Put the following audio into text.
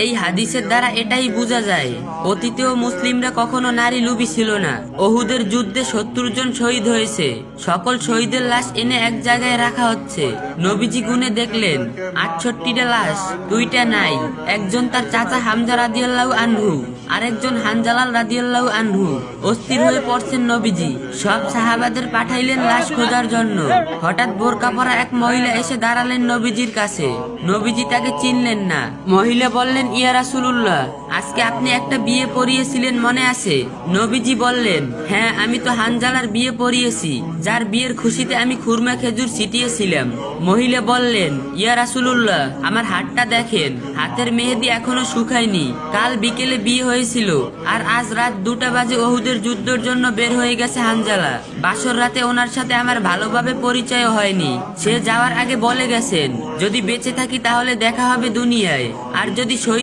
এই হাদিসের দ্বারা এটাই বোঝা যায় অতীতেও মুসলিমরা কখনো নারী লোভী ছিল না। ওহুদের যুদ্ধে ৭০ জন শহীদ হয়েছে। সকল শহীদের লাশ এনে এক জায়গায় রাখা হচ্ছে। নবীজি গুনে দেখলেন ৬৮টা লাশ, 2টা নাই। একজন তার চাচা হামজা রাদিয়াল্লাহু আনহু, আরেকজন হানজালাল রাদিয়াল্লাহু আনহু। অস্থির হয়ে পড়ছেন নবীজি। সব সাহাবাদের পাঠাইলেন লাশ খোঁজার জন্য। হঠাৎ বোরকা পরা এক মহিলা এসে দাঁড়ালেন নবীজির কাছে। নবীজি তাকে চিনলেন না। মহিলা বললেন, ইয়া রাসূলুল্লাহ, আজকে আপনি একটা বিয়ে পড়িয়েছিলেন মনে আছে? নবীজি বললেন, হ্যাঁ, আমি তো হানজালার বিয়ে পড়িয়েছি, যার বিয়ের খুশিতে আমি খুরমা খেজুর ছিটিয়েছিলাম। মহিলা বললেন, ইয়া রাসূলুল্লাহ, আমার হাতটা দেখেন, হাতের মেহেদি এখনো শুকায়নি। কাল বিকেলে বিয়ে হয়েছিল, আর আজ রাত 2টা বাজে ওহুদের যুদ্ধের জন্য বের হয়ে গেছে হানজালা। বাসর রাতে ওনার সাথে আমার ভালোভাবে পরিচয় হয়নি। সে যাওয়ার আগে বলে গেছেন, যদি বেঁচে থাকি তাহলে দেখা হবে দুনিয়ায়, আর যদি